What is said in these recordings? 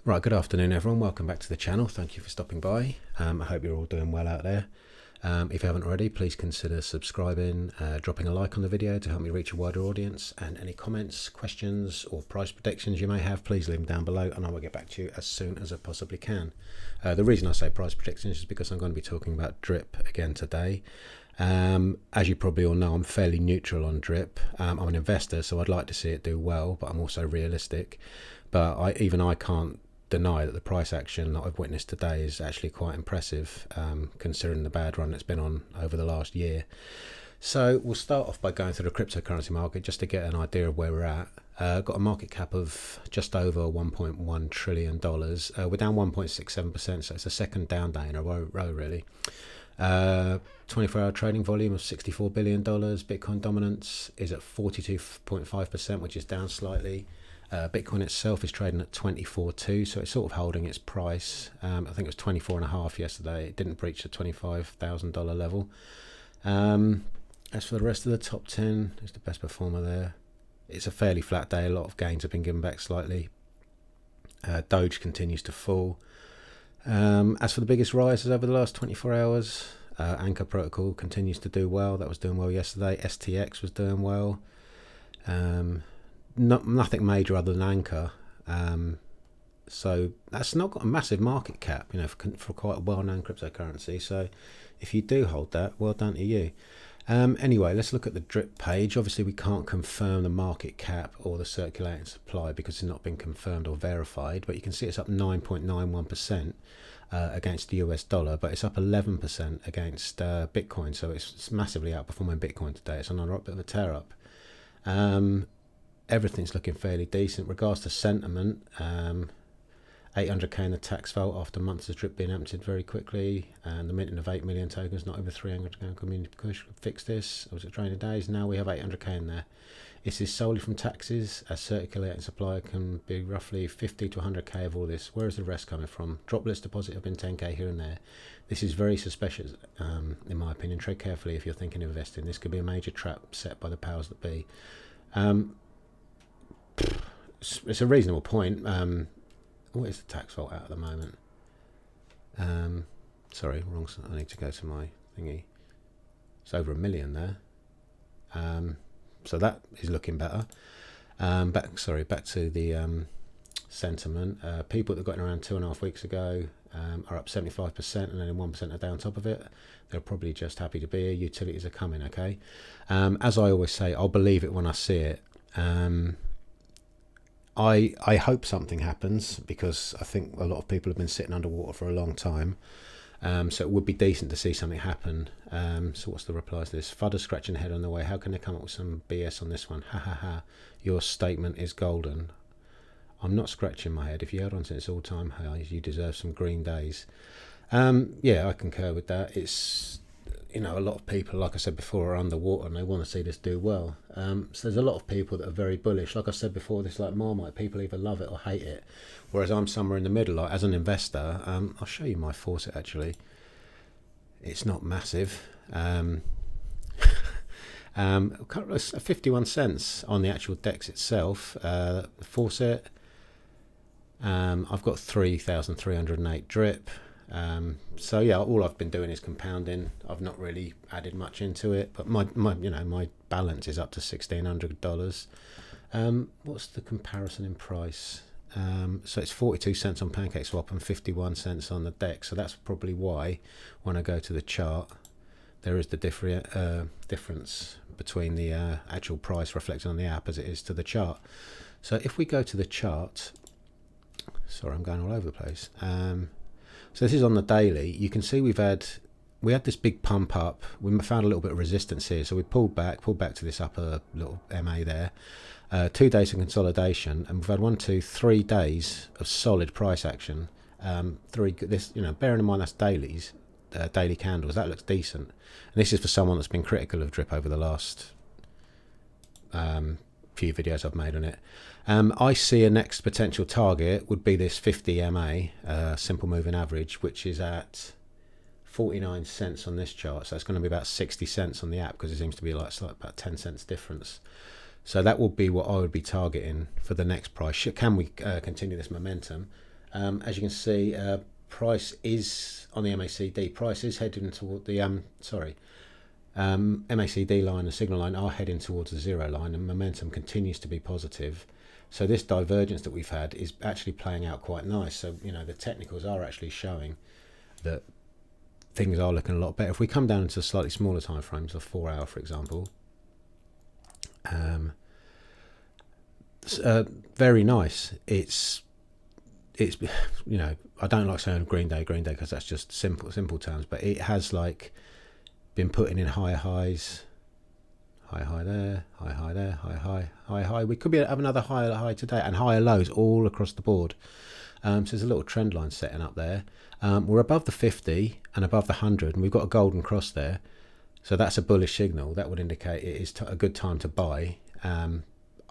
Right, good afternoon everyone, welcome back to the channel. Thank you for stopping by. I hope you're all doing well out there. If you haven't already, please consider subscribing, dropping a like on the video to help me reach a wider audience, and any comments, questions or price predictions you may have, please leave them down below and I will get back to you as soon as I possibly can. The reason I say price predictions is because I'm going to be talking about drip again today. As you probably all know, I'm fairly neutral on drip. I'm an investor, so I'd like to see it do well, but I'm also realistic. But I can't deny that the price action that I've witnessed today is actually quite impressive, considering the bad run it's been on over the last year. So we'll start off by going through the cryptocurrency market just to get an idea of where we're at. Got a market cap of just over $1.1 trillion. We're down 1.67%, so it's the second down day in a row really. 24-hour trading volume of $64 billion. Bitcoin dominance is at 42.5%, which is down slightly. Bitcoin itself is trading at 24.2, so it's sort of holding its price. I think it was 24.5 yesterday. It didn't breach the $25,000 level. As for the rest of the top 10, it's the best performer there. It's a fairly flat day. A lot of gains have been given back slightly. Doge continues to fall. As for the biggest rises over the last 24 hours, Anchor Protocol continues to do well. That was doing well yesterday. STX was doing well. Nothing major other than Anchor, so that's not got a massive market cap, for quite a well-known cryptocurrency. So if you do hold that, well done to you. Anyway, let's look at the drip page. Obviously we can't confirm the market cap or the circulating supply because it's not been confirmed or verified, but you can see it's up 9.91% against the US dollar, but it's up 11% against Bitcoin, so it's massively outperforming Bitcoin today. It's on a bit of a tear up. Everything's looking fairly decent. Regards to sentiment, 800k in the tax vault after months of drip being emptied very quickly, and the minting of 8 million tokens, not over 300k community push fix this. Was it training days? Now we have 800k in there. This is solely from taxes, as circulating supply can be roughly 50 to 100k of all this. Where is the rest coming from? Dropless deposit have been 10k here and there. This is very suspicious, in my opinion. Tread carefully if you're thinking of investing. This could be a major trap set by the powers that be. It's a reasonable point. What is the tax vault at the moment? Sorry, wrong. I need to go to my thingy. It's over 1 million there. So that is looking better. Back to the sentiment. People that got in around 2.5 weeks ago are up 75%, and then 1% are down on top of it. They're probably just happy to be here. Utilities are coming, okay? As I always say, I'll believe it when I see it. I hope something happens, because I think a lot of people have been sitting underwater for a long time. So it would be decent to see something happen. So what's the reply to this? Fudder scratching the head on the way. How can they come up with some BS on this one? Ha ha ha. Your statement is golden. I'm not scratching my head. If you held on since all-time highs, you deserve some green days. Yeah, I concur with that. It's, a lot of people, like I said before, are underwater and they want to see this do well. So there's a lot of people that are very bullish. Like I said before, this like Marmite, people either love it or hate it. Whereas I'm somewhere in the middle. Like, as an investor, I'll show you my faucet actually. It's not massive. 51 cents on the actual DEX itself. The faucet. I've got 3,308 drip. So yeah, all I've been doing is compounding. I've not really added much into it, but my balance is up to $1,600. What's the comparison in price? So it's 42 cents on PancakeSwap and 51 cents on the DEX. So that's probably why when I go to the chart, there is the difference between the actual price reflected on the app as it is to the chart. So if we go to the chart, sorry, I'm going all over the place. So this is on the daily. You can see we had this big pump up. We found a little bit of resistance here, so we pulled back to this upper little MA there. 2 days of consolidation, and we've had 1, 2, 3 days of solid price action. Bearing in mind that's dailies, daily candles. That looks decent, and this is for someone that's been critical of drip over the last few videos I've made on it. I see a next potential target would be this 50 MA, simple moving average, which is at 49 cents on this chart. So it's going to be about 60 cents on the app, because it seems to be like about 10 cents difference. So that will be what I would be targeting for the next price. Can we continue this momentum? As you can see, price is on the MACD. Price is heading toward the MACD line and signal line are heading towards the zero line, and momentum continues to be positive. So this divergence that we've had is actually playing out quite nice. So the technicals are actually showing that things are looking a lot better. If we come down into slightly smaller time frames, a 4 hour, for example, very nice. It's I don't like saying green day because that's just simple terms, but it has like been putting in higher highs, high there, high there, high. We could have another high today, and higher lows all across the board. So there's a little trend line setting up there. We're above the 50 and above the 100, and we've got a golden cross there. So that's a bullish signal. That would indicate it is a good time to buy.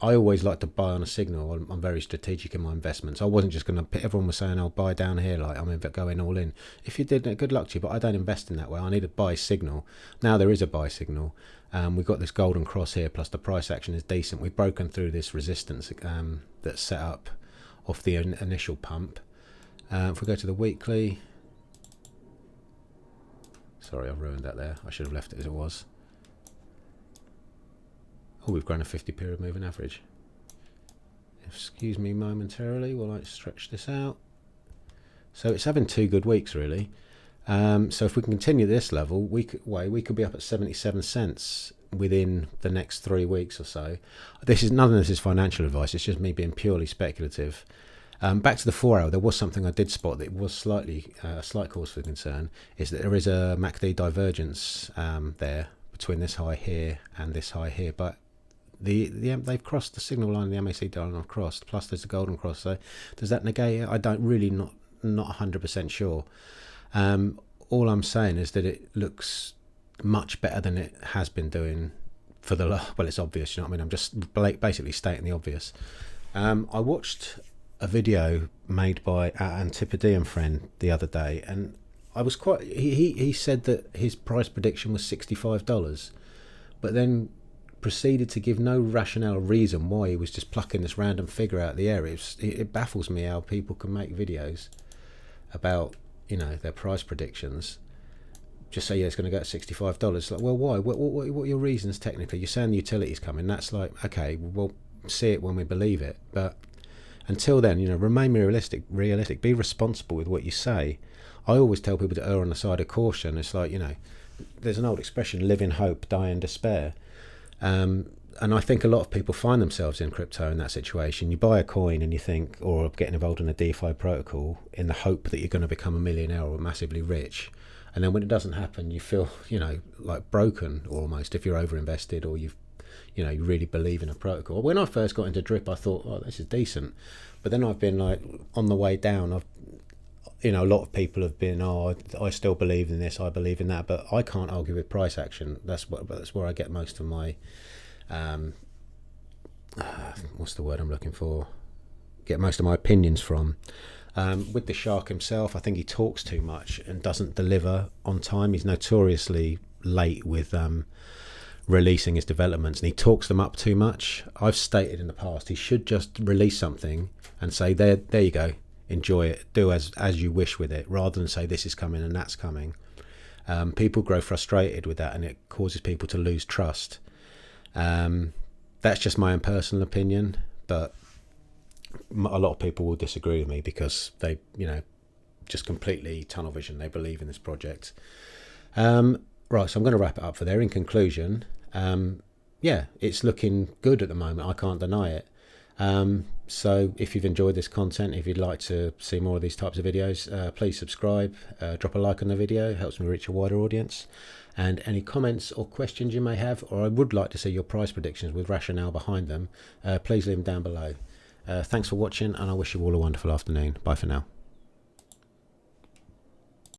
I always like to buy on a signal. I'm very strategic in my investments. I wasn't just going to. Everyone was saying, "I'll buy down here," like I'm going all in. If you did, good luck to you. But I don't invest in that way. I need a buy signal. Now there is a buy signal. We've got this golden cross here, plus the price action is decent. We've broken through this resistance that's set up off the initial pump. If we go to the weekly, sorry, I've ruined that there. I should have left it as it was. Oh, we've grown a 50 period moving average. Excuse me momentarily while I stretch this out. So it's having 2 good weeks really. So if we can continue this level, we could be up at 77 cents within the next 3 weeks or so. None of this is financial advice. It's just me being purely speculative. Back to the 4 hour, there was something I did spot that was slight cause for concern, is that there is a MACD divergence there between this high here and this high here, but they've crossed the signal line, the MACD line I've crossed, plus there's a golden cross. So does that negate it? I don't really, not 100% sure. All I'm saying is that it looks much better than it has been doing for the well, it's obvious, you know what I mean? I'm just basically stating the obvious. I watched a video made by our Antipodean friend the other day, and I was he said that his price prediction was $65, but then proceeded to give no rationale reason why he was just plucking this random figure out of the air. It baffles me how people can make videos about their price predictions, just say it's going to go at $65. Like, well, why? What are your reasons technically? You're saying the utility's coming. That's like, okay, we'll see it when we believe it. But until then, remain realistic. Be responsible with what you say. I always tell people to err on the side of caution. It's like, there's an old expression: live in hope, die in despair. And I think a lot of people find themselves in crypto in that situation. You buy a coin and you think, or getting involved in a DeFi protocol in the hope that you're going to become a millionaire or massively rich. And then when it doesn't happen, you feel, like broken almost if you're overinvested or you really believe in a protocol. When I first got into drip, I thought, oh, this is decent. But then I've been like on the way down. A lot of people have been, oh, I still believe in this, I believe in that, but I can't argue with price action. That's where I get most of my, what's the word I'm looking for? Get most of my opinions from. With the shark himself, I think he talks too much and doesn't deliver on time. He's notoriously late with releasing his developments, and he talks them up too much. I've stated in the past he should just release something and say, there you go. Enjoy it, do as you wish with it, rather than say this is coming and that's coming. People grow frustrated with that, and it causes people to lose trust. That's just my own personal opinion, but a lot of people will disagree with me because they, just completely tunnel vision. They believe in this project. Right, so I'm going to wrap it up for there. In conclusion, it's looking good at the moment. I can't deny it. So if you've enjoyed this content, if you'd like to see more of these types of videos, please subscribe, drop a like on the video. It helps me reach a wider audience. And any comments or questions you may have, or I would like to see your price predictions with rationale behind them, please leave them down below. Thanks for watching, and I wish you all a wonderful afternoon. Bye for now.